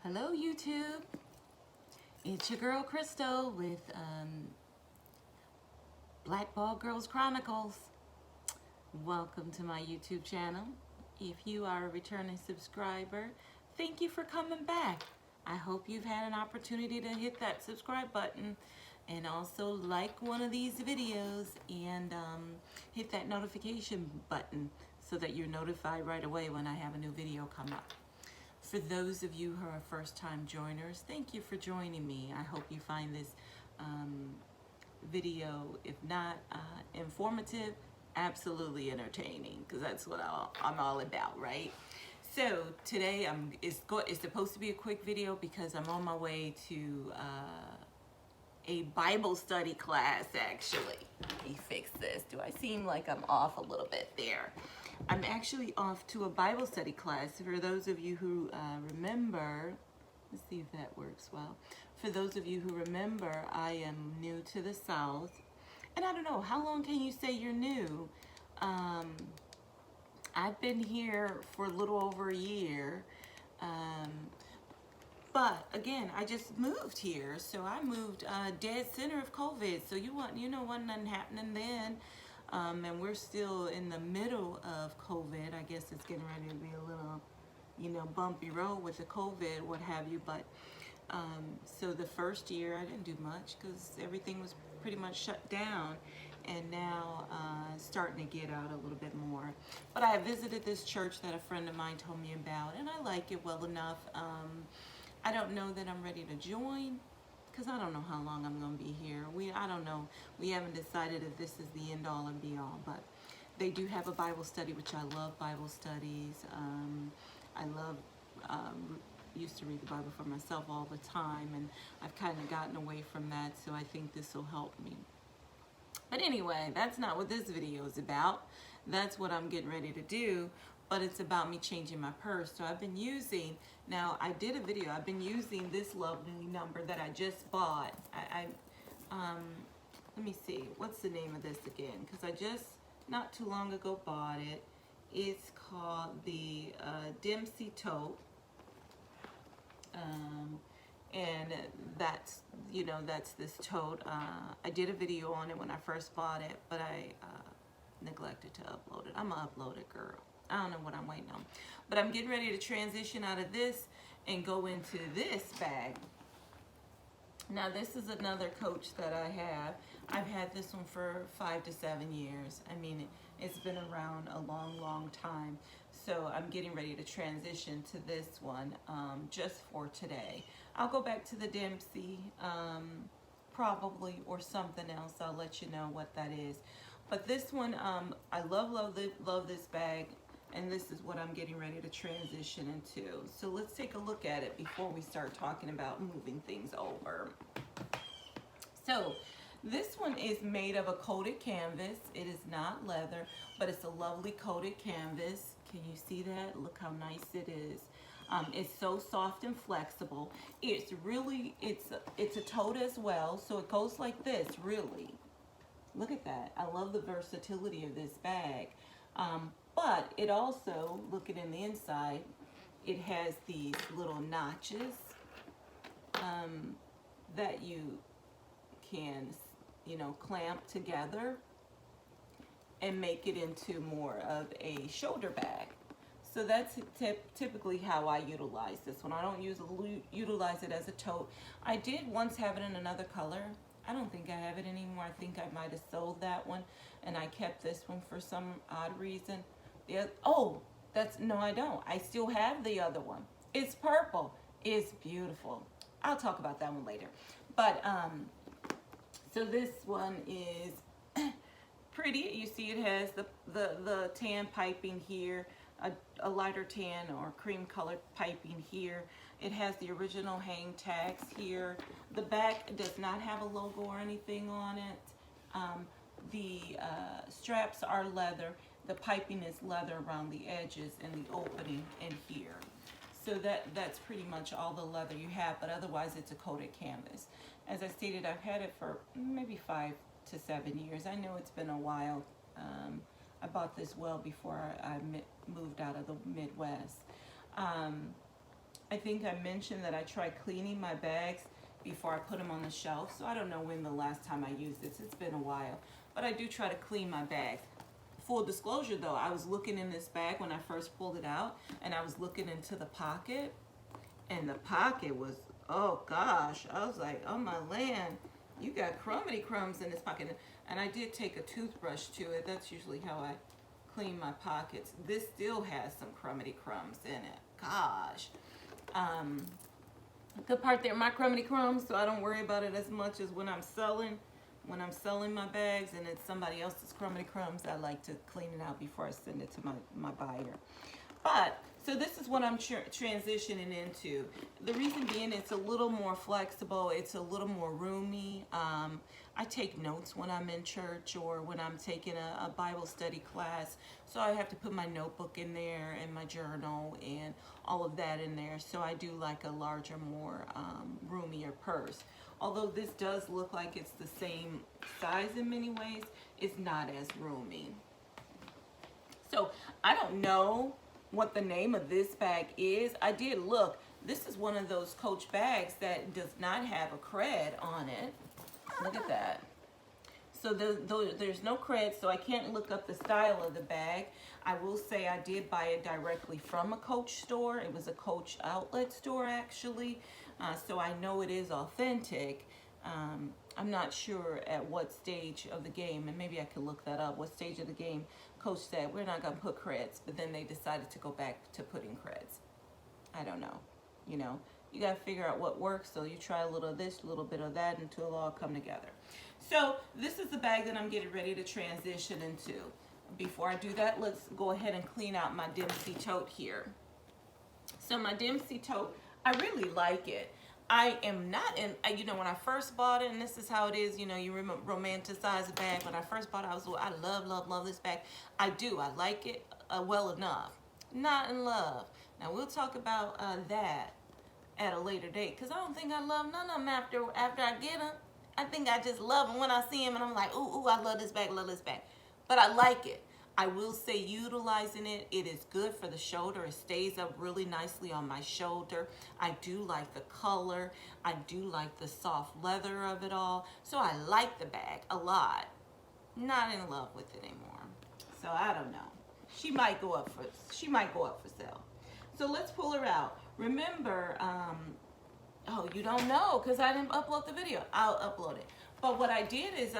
Hello YouTube, it's your girl Crystal with Black Ball Girls Chronicles. Welcome to my YouTube channel. If you are a returning subscriber, thank you for coming back. I hope you've had an opportunity to hit that subscribe button and also like one of these videos and hit that notification button so that you're notified right away when I have a new video come up. For those of you who are first-time joiners, thank you for joining me. I hope you find this video, if not informative, absolutely entertaining, because that's what I'm all about, right? So today it's supposed to be a quick video because I'm on my way to a Bible study class, actually. Let me fix this. Do I seem like I'm off a little bit there? I'm actually off to a Bible study class. For those of you who remember, let's see if that works well. For those of you who remember, I am new to the South. And I don't know, how long can you say you're new? I've been here for a little over a year. But again, I just moved here, so I moved dead center of COVID. So you know, wasn't nothing happening then, and we're still in the middle of COVID. I guess it's getting ready to be a little, bumpy road with the COVID, what have you. But so the first year I didn't do much because everything was pretty much shut down, and now starting to get out a little bit more. But I visited this church that a friend of mine told me about, and I like it well enough. I don't know that I'm ready to join because I don't know how long I'm going to be here. I don't know. We haven't decided if this is the end all and be all, but they do have a Bible study, which I love Bible studies. I love, used to read the Bible for myself all the time, and I've kind of gotten away from that, so I think this will help me. But anyway, that's not what this video is about. That's what I'm getting ready to do, but it's about me changing my purse. So I've been using, now I did a video, I've been using this lovely number that I just bought. Let me see, what's the name of this again? Because I just, not too long ago, bought it. It's called the Dempsey Tote. And that's, that's this tote. I did a video on it when I first bought it, but I neglected to upload it. I'm gonna upload it, girl. I don't know what I'm waiting on. But I'm getting ready to transition out of this and go into this bag. Now this is another Coach that I have. I've had this one for 5 to 7 years. I mean, it's been around a long, long time. So I'm getting ready to transition to this one just for today. I'll go back to the Dempsey probably, or something else. I'll let you know what that is. But this one, I love this bag, and this is what I'm getting ready to transition into. So let's take a look at it before we start talking about moving things over. So this one is made of a coated canvas. It is not leather, but it's a lovely coated canvas. Can you see that? Look how nice it is. It's so soft and flexible. It's a tote as well, so it goes like this, really. Look at that. I love the versatility of this bag. But it also, looking in the inside, it has these little notches that you can, clamp together and make it into more of a shoulder bag. So that's typically how I utilize this one. I don't utilize it as a tote. I did once have it in another color. I don't think I have it anymore. I think I might have sold that one, and I kept this one for some odd reason. No, I don't. I still have the other one. It's purple. It's beautiful. I'll talk about that one later. But so this one is pretty. You see it has the tan piping here, a lighter tan or cream colored piping here. It has the original hang tags here. The back does not have a logo or anything on it. The straps are leather. The piping is leather around the edges and the opening in here. So that's pretty much all the leather you have, but otherwise it's a coated canvas. As I stated, I've had it for maybe 5 to 7 years. I know it's been a while. I bought this well before I moved out of the Midwest. I think I mentioned that I try cleaning my bags before I put them on the shelf. So I don't know when the last time I used this. It's been a while. But I do try to clean my bags. Full disclosure though, I was looking in this bag when I first pulled it out, and I was looking into the pocket, and the pocket was, oh gosh, I was like, oh my land, you got crumbity crumbs in this pocket. And I did take a toothbrush to it. That's usually how I clean my pockets. This still has some crumbity crumbs in it. Gosh. Good part there, my crumbity crumbs, so I don't worry about it as much as when I'm selling. When I'm selling my bags and it's somebody else's crumbity crumbs, I like to clean it out before I send it to my buyer. But, so this is what I'm transitioning into. The reason being, it's a little more flexible. It's a little more roomy. I take notes when I'm in church or when I'm taking a Bible study class. So I have to put my notebook in there and my journal and all of that in there. So I do like a larger, more roomier purse. Although this does look like it's the same size in many ways, it's not as roomy. So I don't know what the name of this bag is. I did look. This is one of those Coach bags that does not have a cred on it. Look at that. So there's no cred, so I can't look up the style of the bag. I will say I did buy it directly from a Coach store. It was a Coach outlet store actually. So I know it is authentic. I'm not sure at what stage of the game, and maybe I could look that up, what stage of the game Coach said, we're not going to put creds, but then they decided to go back to putting creds. I don't know. You know, you got to figure out what works, so you try a little of this, a little bit of that, until it'll all come together. So this is the bag that I'm getting ready to transition into. Before I do that, let's go ahead and clean out my Dempsey tote here. So my Dempsey tote, I really like it. I am not in, you know, when I first bought it, and this is how it is, you know, you romanticize a bag. When I first bought it, I love this bag. I do. I like it well enough. Not in love. Now, we'll talk about that at a later date, because I don't think I love none of them after I get them. I think I just love them when I see them, and I'm like, ooh, I love this bag, But I like it. I will say utilizing it, it is good for the shoulder. It stays up really nicely on my shoulder. I do like the color. I do like the soft leather of it all. So I like the bag a lot. Not in love with it anymore. So I don't know. She might go up for sale. So let's pull her out. Remember, oh, you don't know because I didn't upload the video. I'll upload it. But what I did is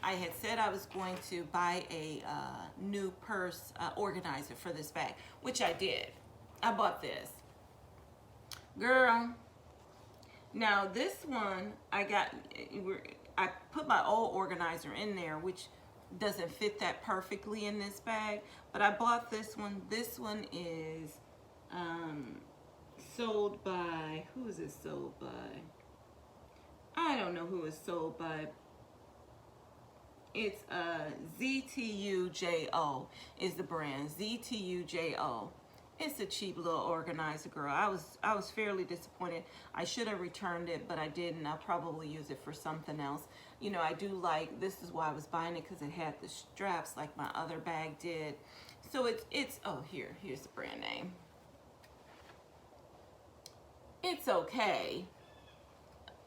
I had said I was going to buy a new purse organizer for this bag, which I did. I bought this. Girl, now this one I put my old organizer in there, which doesn't fit that perfectly in this bag, but I bought this one. This one is sold by, who is it sold by? I don't know who it's sold by. It's ZTUJO is the brand. ZTUJO. It's a cheap little organizer, girl. I was fairly disappointed. I should have returned it, but I didn't. I'll probably use it for something else. You know, I do like, this is why I was buying it, because it had the straps like my other bag did. So it's oh, here's the brand name. It's okay.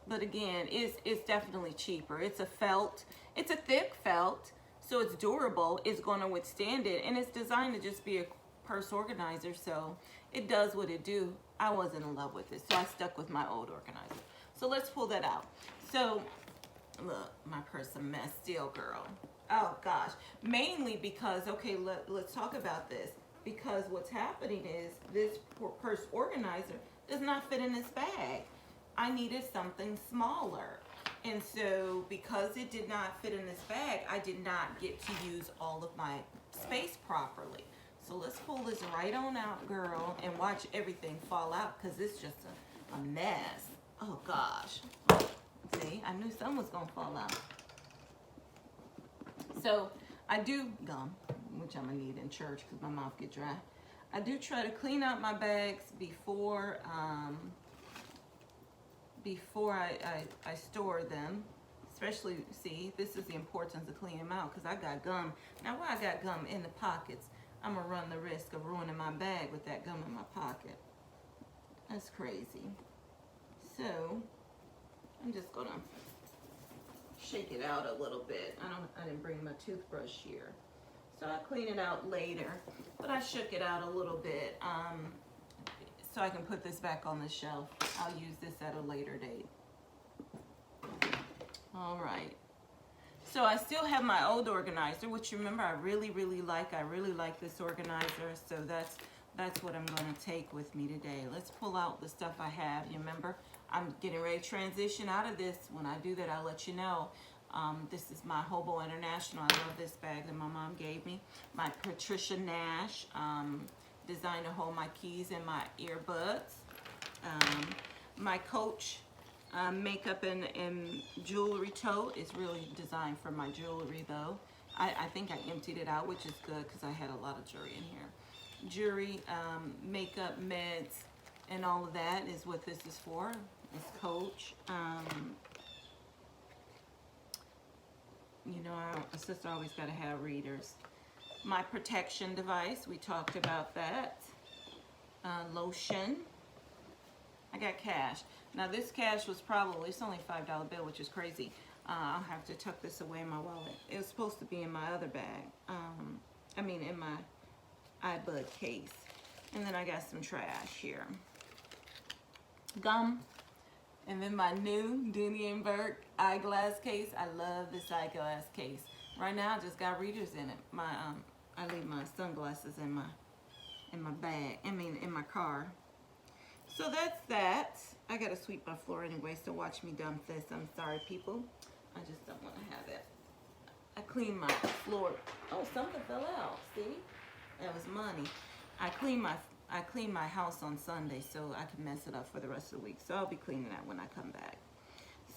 But again, it's definitely cheaper. It's a felt. It's a thick felt, so it's durable. It's going to withstand it, and it's designed to just be a purse organizer, so it does what it do. I wasn't in love with it, so I stuck with my old organizer. So let's pull that out. So look, my purse a mess still, girl. Oh gosh, mainly because, okay, let's talk about this. Because what's happening is this purse organizer does not fit in this bag. I needed something smaller. And so because it did not fit in this bag, I did not get to use all of my space properly. So let's pull this right on out, girl, and watch everything fall out, because it's just a mess. Oh gosh. See, I knew something was gonna fall out. So I do gum, which I'm gonna need in church because my mouth get dry. I do try to clean out my bags before I store them. Especially, see, this is the importance of cleaning them out, because I got gum. Now, why I got gum in the pockets, I'm going to run the risk of ruining my bag with that gum in my pocket. That's crazy. So I'm just gonna shake it out a little bit. I didn't bring my toothbrush here, so I'll clean it out later. But I shook it out a little bit so I can put this back on the shelf. I'll use this at a later date. All right. So I still have my old organizer, which remember I really like. I really like this organizer, so that's what I'm going to take with me today. Let's pull out the stuff I have. You remember, I'm getting ready to transition out of this. When I do that, I'll let you know. This is my Hobo International. I love this bag that my mom gave me. My Patricia Nash designed to hold my keys and my earbuds. My Coach makeup and jewelry tote is really designed for my jewelry though. I think I emptied it out, which is good because I had a lot of jewelry in here. Jewelry, makeup, meds, and all of that is what this is for. It's Coach. You know, a sister always got to have readers. My protection device, we talked about that. Lotion. I got cash. Now this cash was probably, it's only a $5 bill, which is crazy. I'll have to tuck this away in my wallet. It was supposed to be in my other bag. In my iBud case. And then I got some trash here. Gum. And then my new Dooney & Burke eyeglass case. I love this eyeglass case. Right now I just got readers in it. I leave my sunglasses in my bag. In my car. So that's that. I gotta sweep my floor anyway, so watch me dump this. I'm sorry, people. I just don't want to have it. I clean my floor. Oh, something fell out. See? That was money. I clean my house on Sunday so I can mess it up for the rest of the week. So I'll be cleaning that when I come back.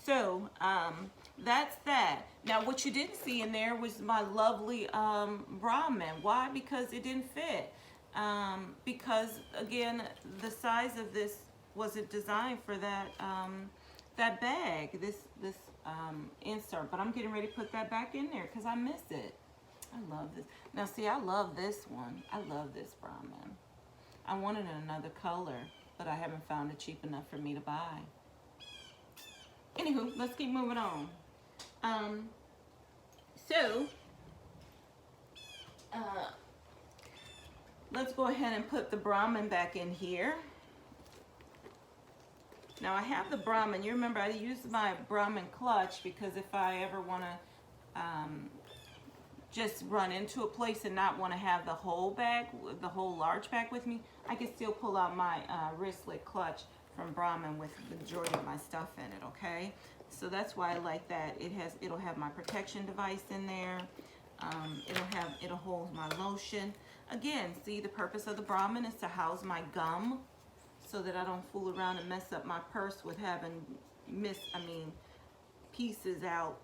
So that's that. Now what you didn't see in there was my lovely Brahmin. Why? Because it didn't fit. Because again, the size of this wasn't designed for that that bag, this insert. But I'm getting ready to put that back in there because I miss it. I love this. Now see, I love this one. I love this Brahmin. I wanted another color, but I haven't found it cheap enough for me to buy. Anywho, let's keep moving on. Let's go ahead and put the Brahmin back in here. Now I have the Brahmin. You remember I used my Brahmin clutch because if I ever want to just run into a place and not want to have the whole bag, the whole large bag with me, I can still pull out my wristlet clutch from Brahmin with the majority of my stuff in it, okay? So that's why I like that. It'll have my protection device in there. It'll hold my lotion. Again, see, the purpose of the Brahmin is to house my gum so that I don't fool around and mess up my purse with having pieces out.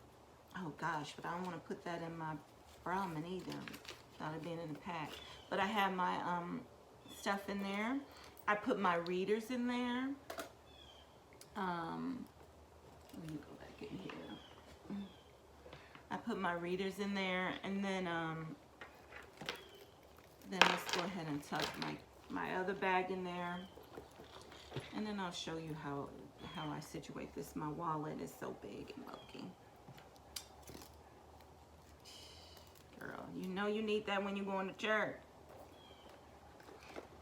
Oh gosh, but I don't want to put that in my Brahmin either, without it being in the pack. But I have my stuff in there. I put my readers in there. Let me go back in here. I put my readers in there, and then let's go ahead and tuck my other bag in there, and then I'll show you how I situate this. My wallet is so big and bulky. Girl, you know you need that when you're going to church.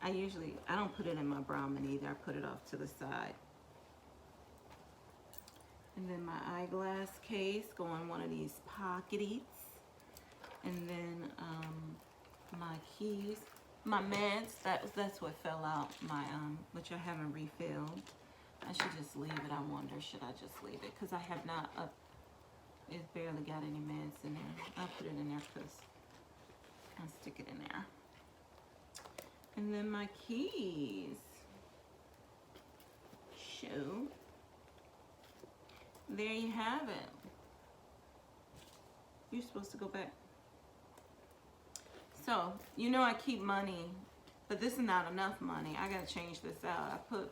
I don't put it in my Brahmin either. I put it off to the side. And then my eyeglass case, go in one of these pockets. And then my keys, my meds, that's what fell out, which I haven't refilled. I should just leave it. I wonder, should I just leave it? Because I have not it's barely got any meds in there. I'll put it in there because I'll stick it in there. And then my keys. Show. There you have it. You're supposed to go back. So, you know I keep money, but this is not enough money. I gotta change this out. I put,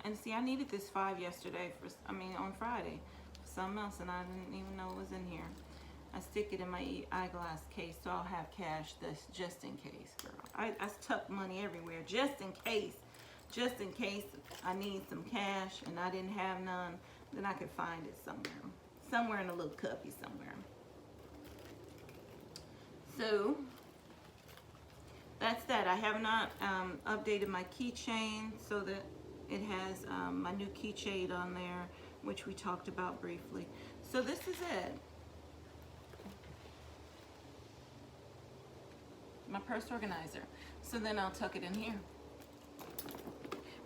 and see, I needed this 5 yesterday on Friday for something else, and I didn't even know it was in here. I stick it in my eyeglass case, so I'll have cash just in case, girl. I tuck money everywhere just in case just in case I need some cash and I didn't have none, then I could find it somewhere in a little cubby somewhere. So that's that. I have not updated my keychain so that it has my new keychain on there, which we talked about briefly. So this is it. My purse organizer. So then I'll tuck it in here,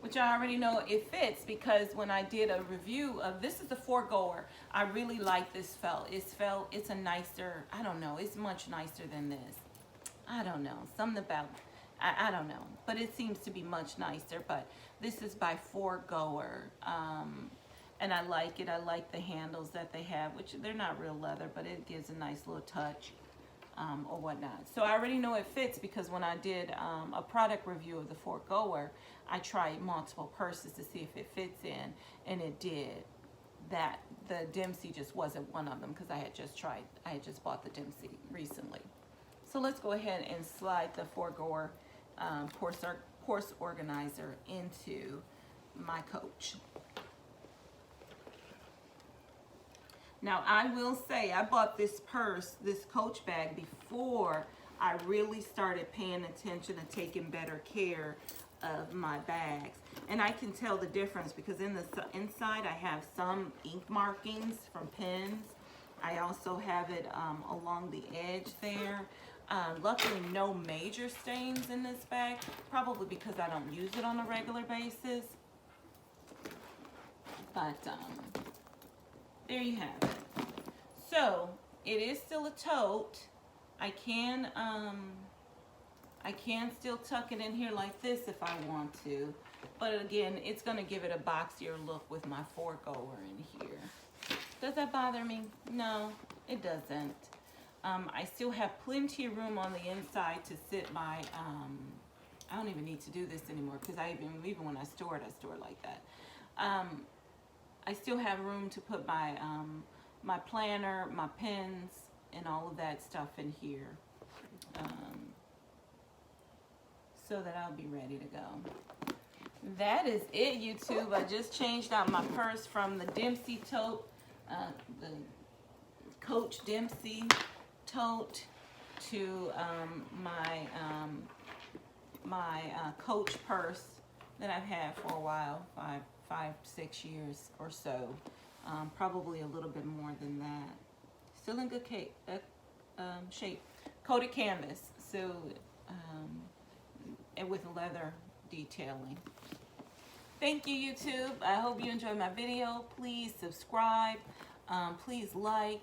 which I already know it fits because when I did a review of this, is the foregoer. I really like this felt. It's a nicer, I don't know, it's much nicer than this. I don't know, something about, I don't know, but it seems to be much nicer. But this is by Foregoer, and I like it. I like the handles that they have, which they're not real leather, but it gives a nice little touch. Or whatnot. So I already know it fits because when I did a product review of the Foregoer, I tried multiple purses to see if it fits in, and it did. That the Dempsey just wasn't one of them because I had just bought the Dempsey recently. So let's go ahead and slide the Foregoer purse organizer into my Coach. Now, I will say I bought this purse, this Coach bag, before I really started paying attention and taking better care of my bags. And I can tell the difference because in the inside I have some ink markings from pens. I also have it along the edge there. Luckily, no major stains in this bag, probably because I don't use it on a regular basis. But there you have it. So it is still a tote. I can still tuck it in here like this if I want to, but again, it's gonna give it a boxier look with my Foregoer in here. Does that bother me? No, it doesn't. I still have plenty of room on the inside to sit my. I don't even need to do this anymore because even when I store it like that. I still have room to put my my planner, my pens, and all of that stuff in here, so that I'll be ready to go. That is it, YouTube. I just changed out my purse from the Dempsey tote, the Coach Dempsey tote, to my Coach purse that I've had for a while, 5-6 years or so, probably a little bit more than that. Still in good shape. Coated canvas, so and with leather detailing. Thank you, YouTube. I hope you enjoyed my video. Please subscribe. Please like.